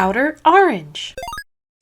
Outer Orange.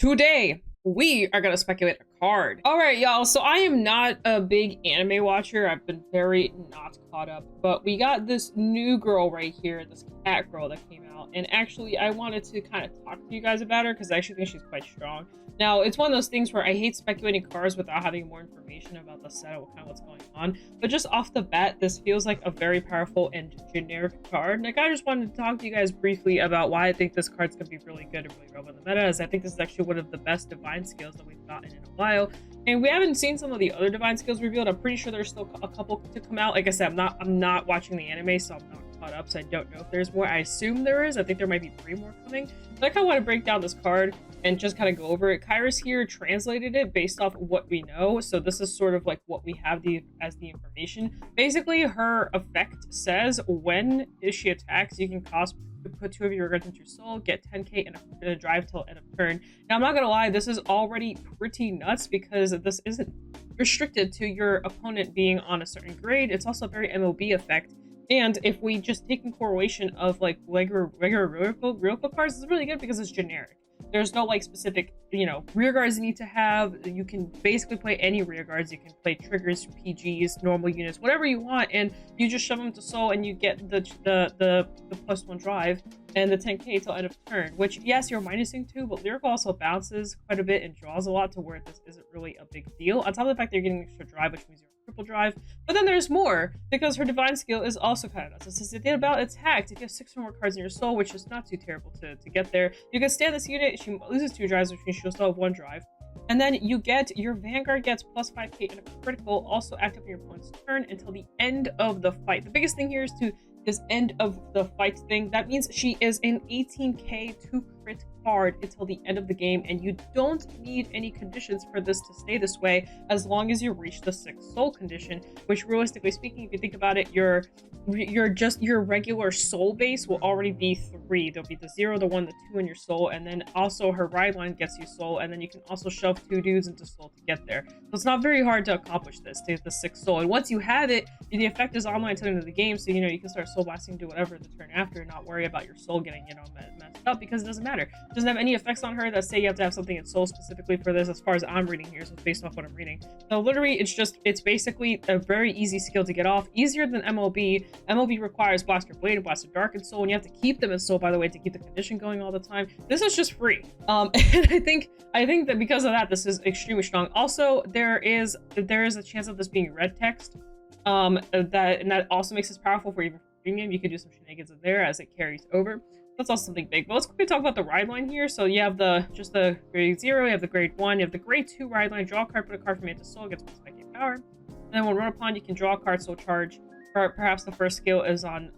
Today, we are going to speculate a card. All right, y'all. So I am not a big anime watcher. I've been very not caught up. But we got this new girl right here, this cat girl that came out. And actually, I wanted to kind of talk to you guys about her because I actually think she's quite strong. Now, it's one of those things where I hate speculating cards without having more information about the set or kind of what's going on. But just off the bat, this feels like a very powerful and generic card. Like, I just wanted to talk to you guys briefly about why I think this card's going to be really good and really relevant in the meta, as I think this is actually one of the best divine skills that we've gotten in a while. And we haven't seen some of the other divine skills revealed. I'm pretty sure there's still a couple to come out. Like I said, I'm not watching the anime, so I'm not caught up, so I don't know if there's more. I assume there is. I think there might be 3 more coming. But I kind of want to break down this card and just kind of go over it. Kairos here translated it based off of what we know. So this is sort of like what we have as the information. Basically, her effect says when she attacks, you can put 2 of your regards into your soul, get 10k and a drive till end of turn. Now, I'm not gonna lie, this is already pretty nuts because this isn't restricted to your opponent being on a certain grade. It's also a very MOB effect. And if we just take in correlation of like regular real cards, it's really good because it's generic. There's no like specific, rear guards you need to have. You can basically play any rear guards. You can play triggers, PGs, normal units, whatever you want, and you just shove them to soul and you get the +1 drive and the 10k till end of turn, which yes, you're minusing 2, but lyrical also bounces quite a bit and draws a lot to where this isn't really a big deal. On top of the fact that you're getting extra drive, which means you're triple drive. But then there's more, because her divine skill is also kind of nuts. It says at the end about attack, if you have 6 or more cards in your soul, which is not too terrible to get there, you can stand this unit. She loses 2 drives, which means she'll still have 1 drive. And then you get your Vanguard gets plus 5k and a critical, also active on your opponent's turn until the end of the fight. The biggest thing here is to this end of the fight thing. That means she is an 18k 2 crit card until the end of the game, and you don't need any conditions for this to stay this way as long as you reach the 6th soul condition, which realistically speaking, if you think about it, your regular soul base will already be 3. There'll be the 0, the 1, the 2 in your soul, and then also her ride line gets you soul, and then you can also shove 2 dudes into soul to get there. So it's not very hard to accomplish this, to the 6th soul. And once you have it, the effect is online until the end of the game, so you can start soul blasting, do whatever the turn after, and not worry about your soul getting messed up, because it doesn't matter. It doesn't have any effects on her that say you have to have something in soul specifically for this, as far as I'm reading here, so it's based off what I'm reading. So literally, it's basically a very easy skill to get off, easier than MOB. MOB requires Blaster Blade and Blaster Dark and Soul, and you have to keep them in Soul, by the way, to keep the condition going all the time. This is just free. And I think that because of that, this is extremely strong. Also, there is a chance of this being red text. That also makes this powerful for even premium. You could do some shenanigans in there as it carries over. That's also something big. But let's quickly talk about the ride line here. So you have the grade 0, you have the grade 1, you have the grade 2 ride line. Draw a card, put a card from hand to soul, gets plus 5k power. And then when run upon, you can draw a card, soul charge. Perhaps the first skill is on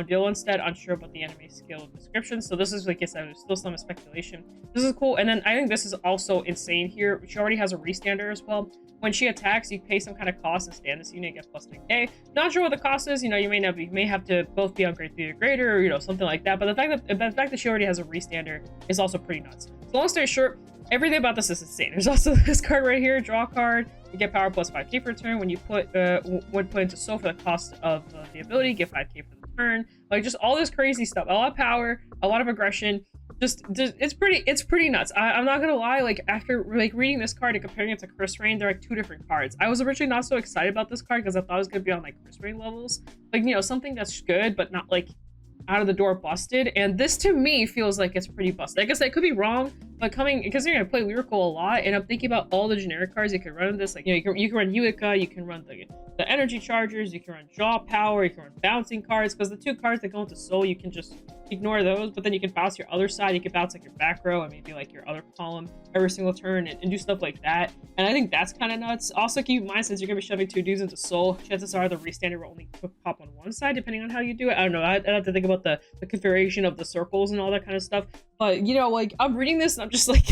Veil instead. Unsure about the enemy skill description. So this is, like I said, there's still some speculation. This is cool. And then I think this is also insane here. She already has a restander as well. When she attacks, you pay some kind of cost and stand this unit, get plus 10k. Not sure what the cost is. You may have to both be on grade 3 or greater, or something like that. But the fact that she already has a restander is also pretty nuts. So long story short, everything about this is insane. There's also this card right here, draw a card. You get power plus 5k for a turn. When you put into soul for the cost of the ability, get 5k for the turn. Like, just all this crazy stuff. A lot of power, a lot of aggression. Just it's pretty nuts. I'm not gonna lie, like, after reading this card and comparing it to Chris Rain, they're like 2 different cards. I was originally not so excited about this card because I thought it was gonna be on like Chris Rain levels. Like, something that's good but not like out of the door busted, and this to me feels like it's pretty busted. I guess I could be wrong, but because you're gonna play lyrical a lot, and I'm thinking about all the generic cards you can run in this. Like, you can run Uica, you can run the energy chargers, you can run jaw power, you can run bouncing cards, because the 2 cards that go into soul, you can just ignore those, but then you can bounce your other side. You can bounce like your back row and maybe like your other column every single turn and do stuff like that. And I think that's kind of nuts. Also, keep in mind, since you're gonna be shoving 2 dudes into soul, chances are the restander will only pop on one side depending on how you do it. I don't know. I'd have to think about the configuration of the circles and all that kind of stuff. But like, I'm reading this and I'm just like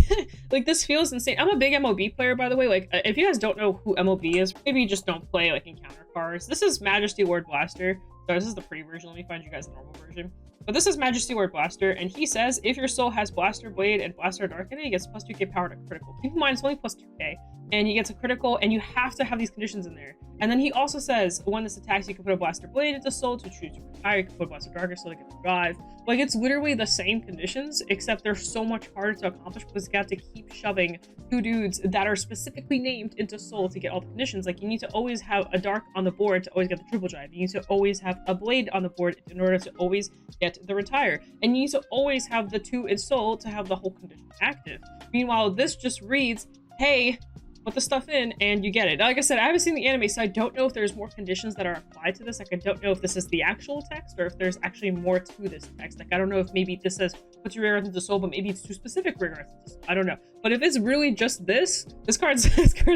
like, this feels insane. I'm a big MOB player, by the way. Like, if you guys don't know who MOB is, maybe you just don't play like encounter cards. This is Majesty Lord Blaster. So this is the pretty version. Let me find you guys the normal version. But this is Majesty Word Blaster, and he says if your soul has Blaster Blade and Blaster Darkening, he gets plus 2k power to critical. Keep in mind, it's only plus 2k, and he gets a critical, and you have to have these conditions in there. And then he also says when this attacks, you can put a Blaster Blade into soul to choose to retire. You can put Blaster Darker soul to get the drive. Like, it's literally the same conditions, except they're so much harder to accomplish because you have to keep shoving 2 dudes that are specifically named into soul to get all the conditions. Like, you need to always have a dark on the board to always get the triple drive. You need to always have a blade on the board in order to always get the retire. And you need to always have the 2 in soul to have the whole condition active. Meanwhile, this just reads, hey, put the stuff in and you get it. Like I said, I haven't seen the anime, so I don't know if there's more conditions that are applied to this. Like, I don't know if this is the actual text or if there's actually more to this text. Like, I don't know if maybe this says put your rare earth into soul, but maybe it's 2 specific rare earth into soul. I don't know. But if it's really just this card's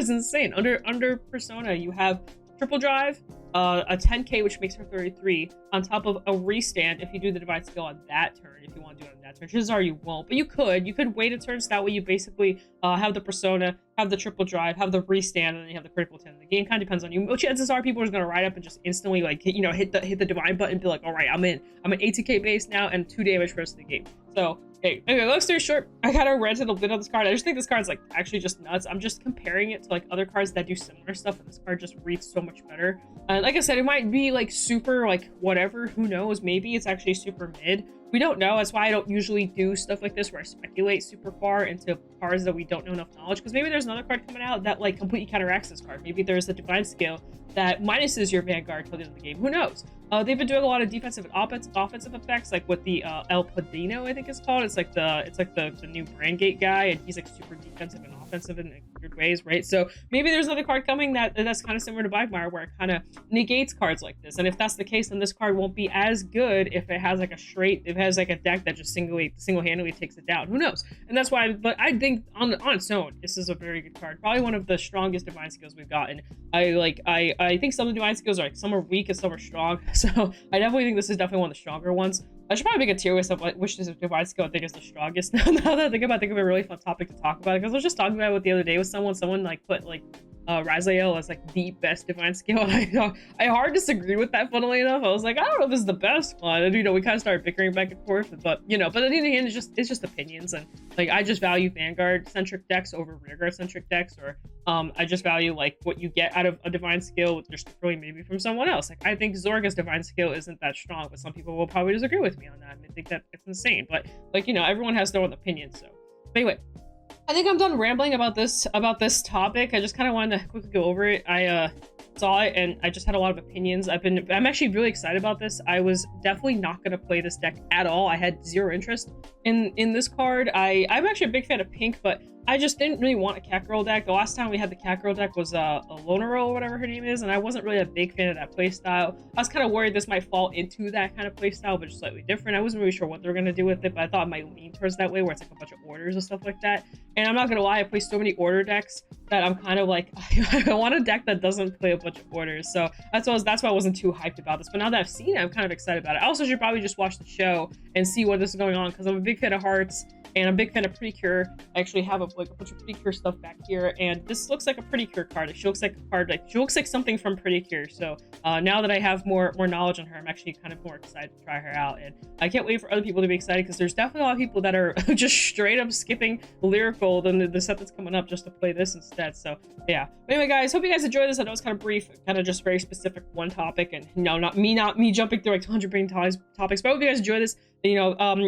insane. Under Persona, you have triple drive, a 10k, which makes her 33, on top of a restand if you do the divine skill on that turn, if you want to do it on that turn. Chances are you won't, but you could wait a turn, so that way you basically have the Persona, have the triple drive, have the restand, and then you have the critical 10. The game kind of depends on you. But chances are people are going to ride up and just instantly, like, hit the divine button and be like, all right, I'm an 80k base now and 2 damage for the rest of the game. So hey, anyway, long story short, I kind of rented a bit of this card. I just think this card's like actually just nuts. I'm just comparing it to like other cards that do similar stuff, and this card just reads so much better. Like I said, it might be like super like whatever, who knows, maybe it's actually super mid. We don't know. That's why I don't usually do stuff like this where I speculate super far into cards that we don't know enough knowledge, because maybe there's another card coming out that like completely counteracts this card. Maybe there's a divine skill that minuses your Vanguard till the end of the game. Who knows? They've been doing a lot of defensive and offensive effects, like with the El Padrino, I think it's called. It's like the new Brand Gate guy, and he's like super defensive and offensive in weird ways, right? So maybe there's another card coming that's kind of similar to Blackmire, where it kind of negates cards like this. And if that's the case, then this card won't be as good if it has like a deck that just single-handedly takes it down. Who knows? And that's why. But I think on its own, this is a very good card. Probably one of the strongest divine skills we've gotten. I think some of the divine skills are like some are weak and some are strong. So I definitely think this is definitely one of the stronger ones. I should probably make a tier list of which is divine skill I think is the strongest. Now that I think about it, I think of a really fun topic to talk about, because I was just talking about it the other day with someone like put like Raziel as like the best divine skill, and I hard disagree with that, funnily enough. I was like, I don't know if this is the best one, and we kind of started bickering back and forth, but but at the end of the end, it's just opinions, and like I just value Vanguard centric decks over rearguard centric decks, or I just value like what you get out of a divine skill just differently maybe from someone else. Like, I think Zorga's divine skill isn't that strong, but some people will probably disagree with me on that. I think that it's insane, but like, everyone has their own opinion. So anyway, I think I'm done rambling about this topic. I just kind of wanted to quickly go over it. I saw it and I just had a lot of opinions. I'm actually really excited about this. I was definitely not going to play this deck at all. I had zero interest in this card. I'm actually a big fan of pink, but I just didn't really want a Cat Girl deck. The last time we had the Cat Girl deck was a Loner or whatever her name is, and I wasn't really a big fan of that playstyle. I was kind of worried this might fall into that kind of playstyle, but just slightly different. I wasn't really sure what they were going to do with it, but I thought it might lean towards that way, where it's like a bunch of orders and stuff like that. And I'm not going to lie, I play so many order decks that I'm kind of like, I want a deck that doesn't play a bunch of orders. So that's why I wasn't too hyped about this. But now that I've seen it, I'm kind of excited about it. I also should probably just watch the show and see what this is going on, because I'm a big fan of Hearts. And I'm a big fan of Pretty Cure. I actually have a bunch of Pretty Cure stuff back here, and this looks like a Pretty Cure card. She looks like a card, she looks like something from Pretty Cure. So now that I have more knowledge on her, I'm actually kind of more excited to try her out, and I can't wait for other people to be excited, because there's definitely a lot of people that are just straight up skipping Lyrical and the set that's coming up just to play this instead. So yeah. But anyway, guys, hope you guys enjoyed this. I know it's kind of brief, kind of just very specific one topic, and not me jumping through like 200 billion topics. But I hope you guys enjoy this.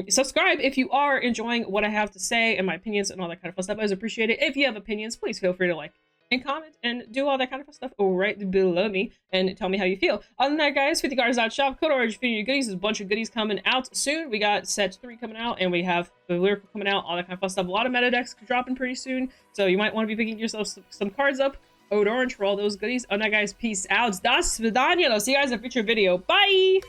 Subscribe if you are enjoying what I have to say and my opinions and all that kind of fun stuff. I always appreciate it. If you have opinions, please feel free to like and comment and do all that kind of fun stuff right below me and tell me how you feel. Other than that, guys, 50 cards out shop, code orange for your goodies. There's a bunch of goodies coming out soon. We got set 3 coming out, and we have the Lyrical coming out, all that kind of fun stuff. A lot of meta decks dropping pretty soon, so you might want to be picking yourself some cards up. OuterOrange for all those goodies. Other than that, guys, peace out. Das Vidania. I'll see you guys in a future video. Bye!